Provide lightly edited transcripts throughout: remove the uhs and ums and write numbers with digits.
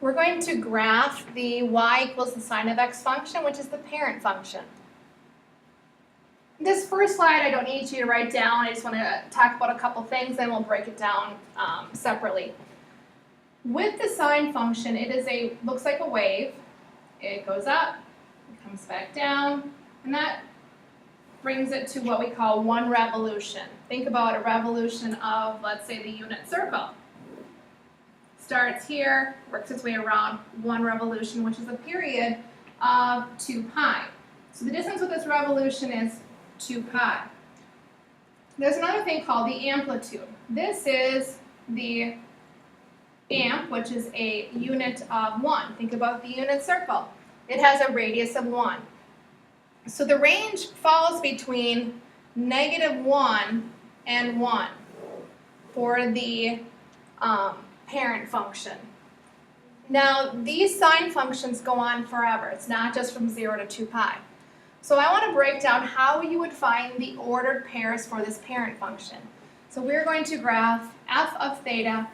we're going to graph the y equals the sine of x function, which is the parent function. This first slide I don't need you to write down. I just want to talk about a couple things, then we'll break it down separately. With the sine function, it looks like a wave. It goes up, it comes back down, and that brings it to what we call one revolution. Think about a revolution of, let's say, the unit circle. Starts here, works its way around one revolution, which is a period of 2 pi. So the distance with this revolution is 2 pi. There's another thing called the amplitude. This is the amp, which is a unit of 1. Think about the unit circle. It has a radius of 1. So the range falls between -1 and 1 for the parent function. Now, these sine functions go on forever. It's not just from 0 to 2 pi. So I want to break down how you would find the ordered pairs for this parent function. So we're going to graph f of theta,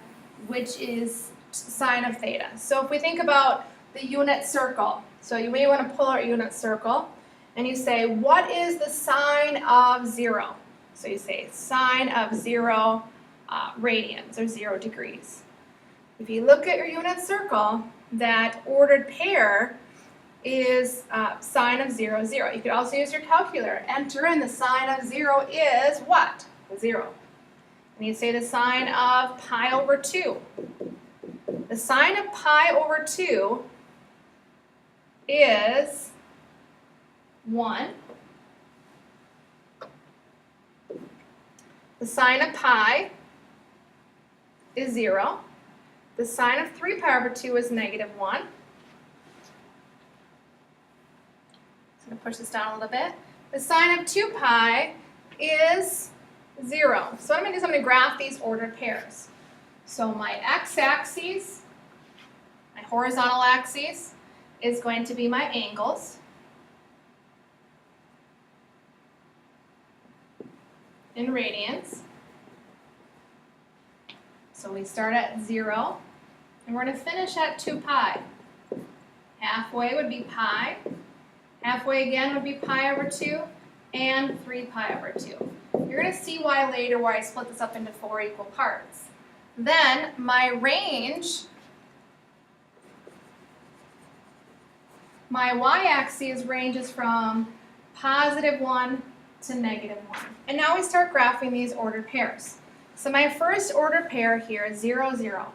which is sine of theta. So if we think about the unit circle, so you may want to pull out a unit circle, and you say, what is the sine of 0? So you say sine of 0 radians, or 0 degrees. If you look at your unit circle, that ordered pair is sine of 0, 0. You could also use your calculator. Enter in the sine of 0 is what? 0. And you say the sine of pi over 2. The sine of pi over 2 is 1. The sine of pi is 0. The sine of 3 pi over 2 is -1. I'm going to push this down a little bit. The sine of 2 pi is 0. So what I'm going to do is I'm going to graph these ordered pairs. So my x-axis, my horizontal axis, is going to be my angles. In radians. So we start at 0, and we're going to finish at 2 pi. Halfway would be pi. Halfway again would be pi over 2, and 3 pi over 2. You're going to see why later, where I split this up into 4 equal parts. Then my range, my y-axis ranges from +1 to -1. And now we start graphing these ordered pairs. So my first ordered pair here is 0, 0.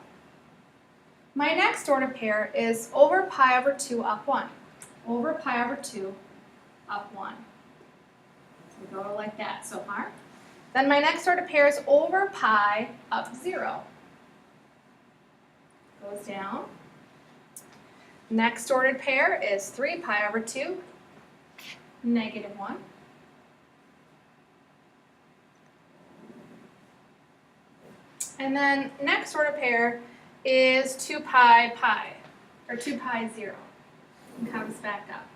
My next ordered pair is over pi over 2 up 1. Over pi over 2 up 1. So we go like that so far. Then my next ordered pair is over pi up 0. Goes down. Next ordered pair is 3 pi over 2, -1. And then next order pair is 2 pi pi, or 2 pi 0, and comes back up.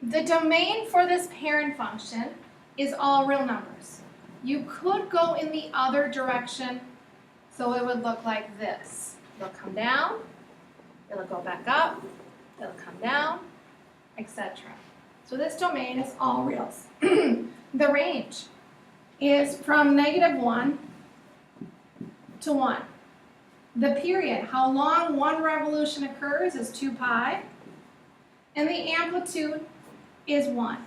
The domain for this parent function is all real numbers. You could go in the other direction, so it would look like this. It'll come down, it'll go back up, it'll come down, etc. So this domain is all reals. The range is from -1 to 1. The period, how long one revolution occurs, is 2 pi, and the amplitude is 1.